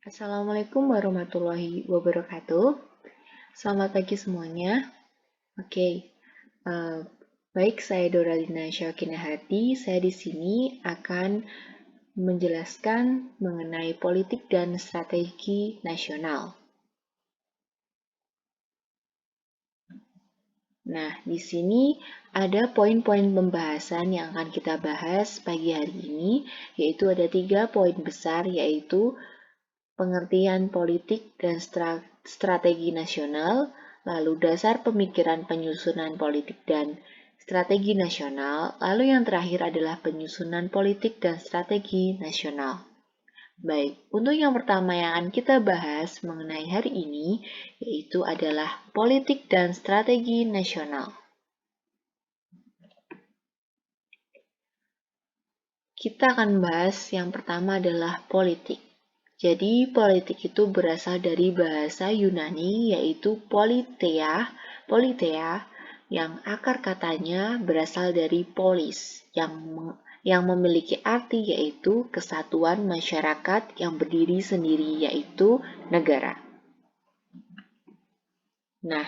Assalamualaikum warahmatullahi wabarakatuh. Selamat pagi semuanya. Oke, eh, baik saya Doralina Syawkinahati. Saya di sini akan menjelaskan mengenai politik dan strategi nasional. Nah, di sini ada poin-poin pembahasan yang akan kita bahas pagi hari ini, yaitu ada 3 poin besar, yaitu pengertian politik dan strategi nasional, lalu dasar pemikiran penyusunan politik dan strategi nasional, lalu yang terakhir adalah penyusunan politik dan strategi nasional. Baik, untuk yang pertama yang akan kita bahas mengenai hari ini, yaitu adalah politik dan strategi nasional. Kita akan bahas yang pertama adalah politik. Jadi, politik itu berasal dari bahasa Yunani, yaitu politheia, yang akar katanya berasal dari polis, yang memiliki arti yaitu kesatuan masyarakat yang berdiri sendiri, yaitu negara. Nah,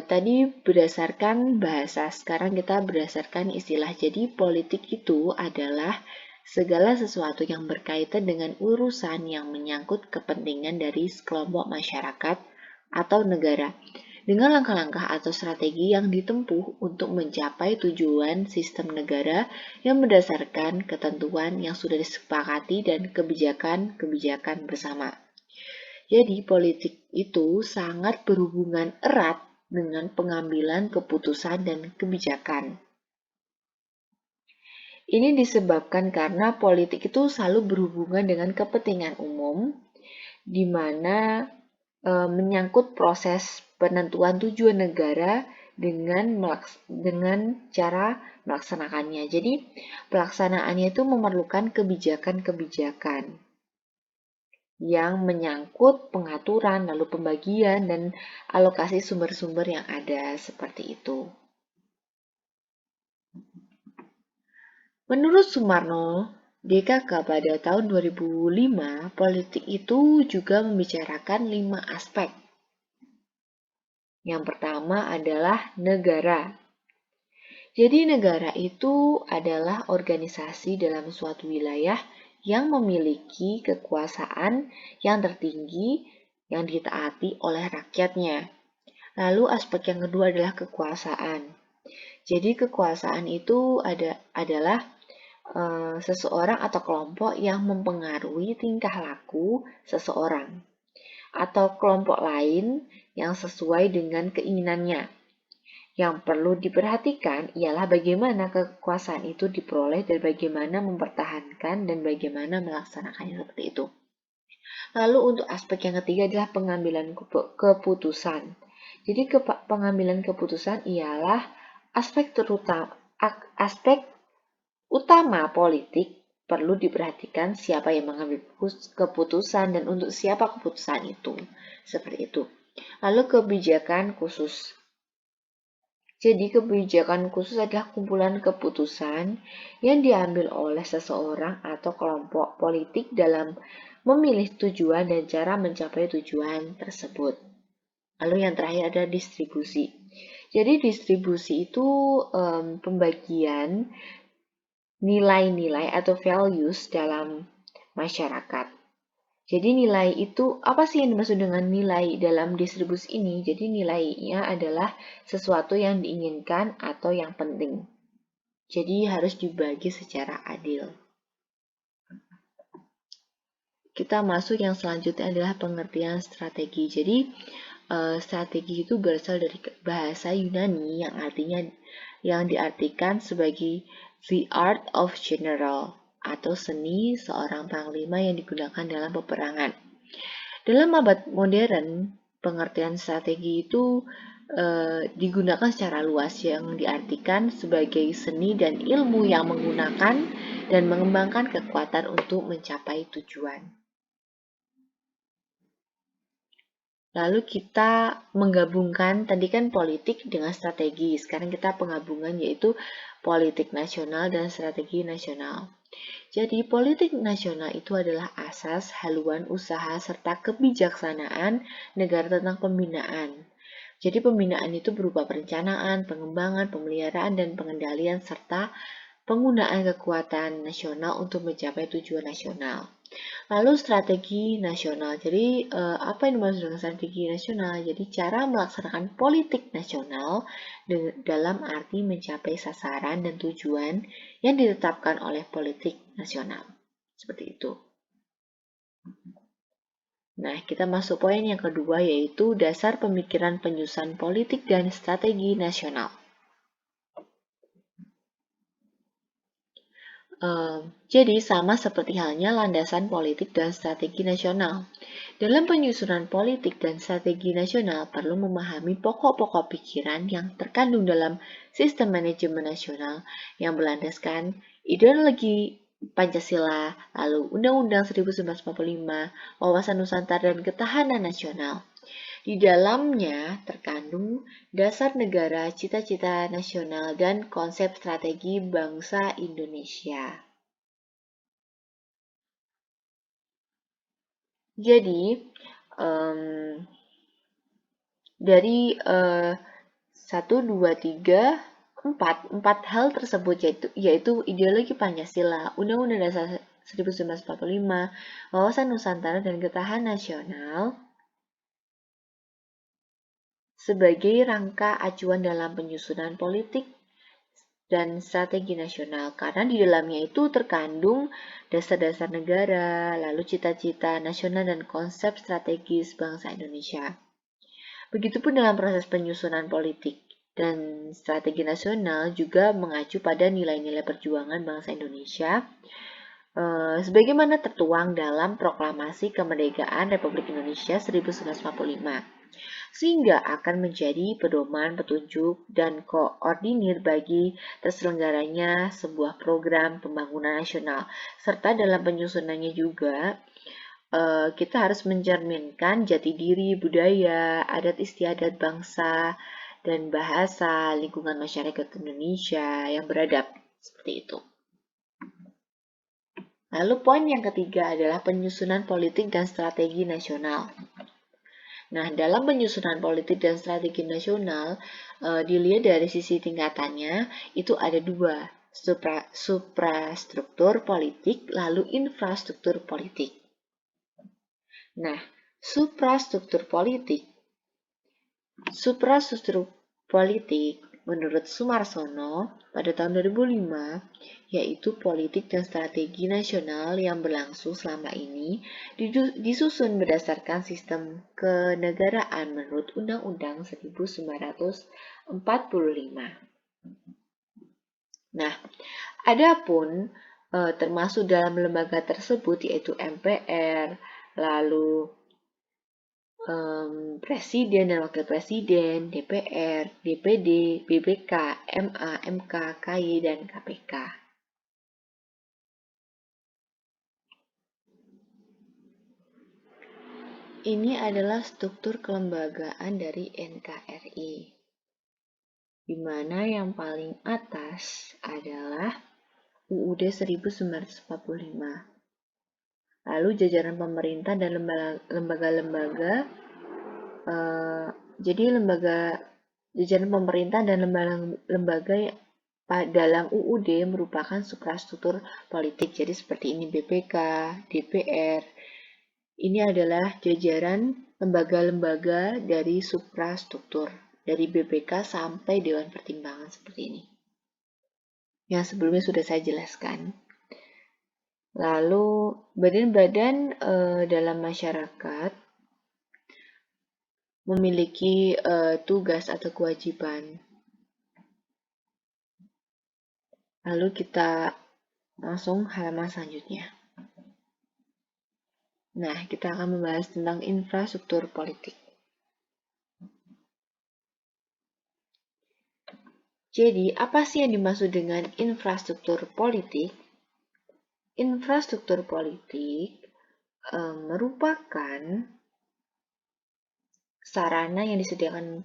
tadi berdasarkan bahasa, sekarang kita berdasarkan istilah. Jadi, politik itu adalah segala sesuatu yang berkaitan dengan urusan yang menyangkut kepentingan dari sekelompok masyarakat atau negara, dengan langkah-langkah atau strategi yang ditempuh untuk mencapai tujuan sistem negara yang berdasarkan ketentuan yang sudah disepakati dan kebijakan-kebijakan bersama. Jadi, politik itu sangat berhubungan erat dengan pengambilan keputusan dan kebijakan. Ini disebabkan karena politik itu selalu berhubungan dengan kepentingan umum, di mana menyangkut proses penentuan tujuan negara dengan cara melaksanakannya. Jadi, pelaksanaannya itu memerlukan kebijakan-kebijakan yang menyangkut pengaturan, lalu pembagian, dan alokasi sumber-sumber yang ada seperti itu. Menurut Sumarno, DKK pada tahun 2005, politik itu juga membicarakan 5 aspek. Yang pertama adalah negara. Jadi negara itu adalah organisasi dalam suatu wilayah yang memiliki kekuasaan yang tertinggi yang ditaati oleh rakyatnya. Lalu aspek yang kedua adalah kekuasaan. Jadi kekuasaan itu adalah seseorang atau kelompok yang mempengaruhi tingkah laku seseorang atau kelompok lain yang sesuai dengan keinginannya. Yang perlu diperhatikan ialah bagaimana kekuasaan itu diperoleh dan bagaimana mempertahankan dan bagaimana melaksanakannya seperti itu. Lalu untuk aspek yang ketiga adalah pengambilan keputusan. Jadi pengambilan keputusan ialah aspek utama politik. Perlu diperhatikan siapa yang mengambil keputusan dan untuk siapa keputusan itu. Seperti itu. Lalu kebijakan khusus. Jadi kebijakan khusus adalah kumpulan keputusan yang diambil oleh seseorang atau kelompok politik dalam memilih tujuan dan cara mencapai tujuan tersebut. Lalu yang terakhir adalah distribusi. Jadi distribusi itu pembagian nilai-nilai atau values dalam masyarakat. Jadi nilai itu, apa sih yang dimaksud dengan nilai dalam distribusi ini? Jadi nilainya adalah sesuatu yang diinginkan atau yang penting. Jadi harus dibagi secara adil. Kita masuk yang selanjutnya adalah pengertian strategi. Jadi strategi itu berasal dari bahasa Yunani yang diartikan sebagai the art of general atau seni seorang panglima yang digunakan dalam peperangan. Dalam abad modern, pengertian strategi itu digunakan secara luas yang diartikan sebagai seni dan ilmu yang menggunakan dan mengembangkan kekuatan untuk mencapai tujuan. Lalu kita menggabungkan, tadi kan politik dengan strategi, sekarang kita penggabungan yaitu politik nasional dan strategi nasional. Jadi politik nasional itu adalah asas, haluan usaha, serta kebijaksanaan negara tentang pembinaan. Jadi pembinaan itu berupa perencanaan, pengembangan, pemeliharaan, dan pengendalian, serta penggunaan kekuatan nasional untuk mencapai tujuan nasional. Lalu strategi nasional. Jadi apa yang dimaksud dengan strategi nasional? Jadi cara melaksanakan politik nasional dalam arti mencapai sasaran dan tujuan yang ditetapkan oleh politik nasional. Seperti itu. Nah, kita masuk poin yang kedua yaitu dasar pemikiran penyusunan politik dan strategi nasional. Jadi sama seperti halnya landasan politik dan strategi nasional. Dalam penyusunan politik dan strategi nasional perlu memahami pokok-pokok pikiran yang terkandung dalam sistem manajemen nasional yang berlandaskan ideologi Pancasila, lalu Undang-Undang 1945, Wawasan Nusantara dan Ketahanan Nasional. Di dalamnya terkandung dasar negara, cita-cita nasional, dan konsep strategi bangsa Indonesia. Jadi, dari 1, 2, 3, 4 hal tersebut yaitu ideologi Pancasila, Undang-Undang Dasar 1945, Wawasan Nusantara, dan Ketahanan Nasional sebagai rangka acuan dalam penyusunan politik dan strategi nasional, karena di dalamnya itu terkandung dasar-dasar negara, lalu cita-cita nasional dan konsep strategis bangsa Indonesia. Begitupun dalam proses penyusunan politik dan strategi nasional juga mengacu pada nilai-nilai perjuangan bangsa Indonesia sebagaimana tertuang dalam Proklamasi Kemerdekaan Republik Indonesia 1945, sehingga akan menjadi pedoman, petunjuk, dan koordinir bagi terselenggaranya sebuah program pembangunan nasional. Serta dalam penyusunannya juga, kita harus mencerminkan jati diri, budaya, adat istiadat bangsa, dan bahasa lingkungan masyarakat Indonesia yang beradab. Seperti itu. Lalu poin yang ketiga adalah penyusunan politik dan strategi nasional. Nah, dalam penyusunan politik dan strategi nasional, dilihat dari sisi tingkatannya, itu ada dua, suprastruktur politik, lalu infrastruktur politik. Nah, suprastruktur politik menurut Sumarsono pada tahun 2005 yaitu politik dan strategi nasional yang berlangsung selama ini disusun berdasarkan sistem kenegaraan menurut Undang-Undang 1945. Nah, adapun termasuk dalam lembaga tersebut yaitu MPR, lalu Presiden dan Wakil Presiden, DPR, DPD, BPK, MA, MK, KY, dan KPK. Ini adalah struktur kelembagaan dari NKRI, di mana yang paling atas adalah UUD 1945. Lalu jajaran pemerintah dan lembaga-lembaga jajaran pemerintah dan lembaga dalam UUD merupakan suprastruktur politik. Jadi seperti ini BPK, DPR. Ini adalah jajaran lembaga-lembaga dari suprastruktur. Dari BPK sampai Dewan Pertimbangan seperti ini. Yang sebelumnya sudah saya jelaskan. Lalu badan-badan dalam masyarakat memiliki tugas atau kewajiban. Lalu kita langsung halaman selanjutnya. Nah, kita akan membahas tentang infrastruktur politik. Jadi, apa sih yang dimaksud dengan infrastruktur politik? Infrastruktur politik merupakan sarana yang disediakan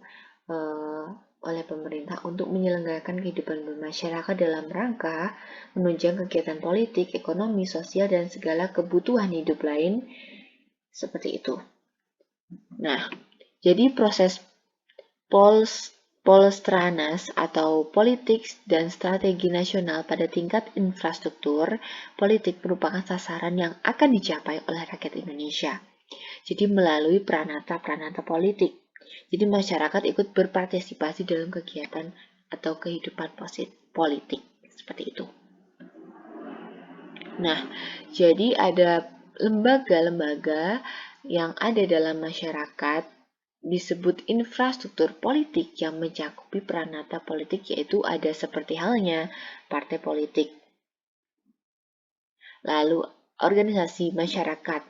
oleh pemerintah untuk menyelenggarakan kehidupan bermasyarakat dalam rangka menunjang kegiatan politik, ekonomi, sosial, dan segala kebutuhan hidup lain seperti itu. Nah, jadi proses Polstranas atau politik dan strategi nasional pada tingkat infrastruktur politik merupakan sasaran yang akan dicapai oleh rakyat Indonesia. Jadi melalui peranata-peranata politik. Jadi masyarakat ikut berpartisipasi dalam kegiatan atau kehidupan politik seperti itu. Nah, jadi ada lembaga-lembaga yang ada dalam masyarakat disebut infrastruktur politik yang mencakupi peranata politik, yaitu ada seperti halnya partai politik, lalu organisasi masyarakat,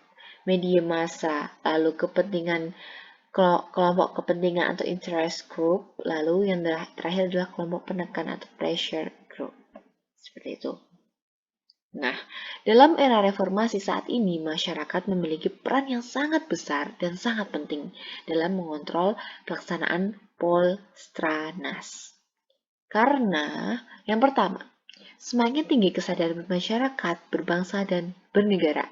media massa, lalu kelompok kepentingan atau interest group, lalu yang terakhir adalah kelompok penekan atau pressure group. Seperti itu. Nah, dalam era reformasi saat ini, masyarakat memiliki peran yang sangat besar dan sangat penting dalam mengontrol pelaksanaan Polstranas. Karena, yang pertama, semakin tinggi kesadaran masyarakat berbangsa dan bernegara.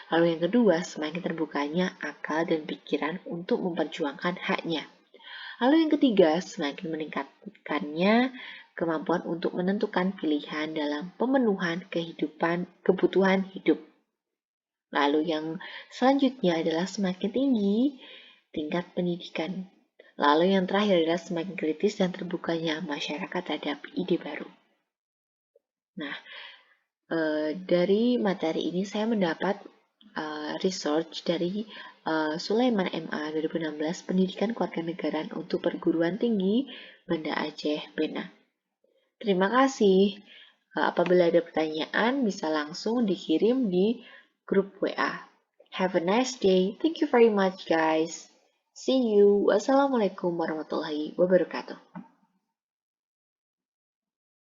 Lalu yang kedua, semakin terbukanya akal dan pikiran untuk memperjuangkan haknya. Lalu yang ketiga, semakin meningkatkannya kemampuan untuk menentukan pilihan dalam pemenuhan kebutuhan hidup. Lalu yang selanjutnya adalah semakin tinggi tingkat pendidikan. Lalu yang terakhir adalah semakin kritis dan terbukanya masyarakat terhadap ide baru. Nah, dari materi ini saya mendapat research dari Sulaiman MA 2016 Pendidikan Kewarganegaraan untuk Perguruan Tinggi Banda Aceh Bena. Terima kasih. Apabila ada pertanyaan bisa langsung dikirim di grup WA. Have a nice day. Thank you very much guys. See you. Wassalamualaikum warahmatullahi wabarakatuh.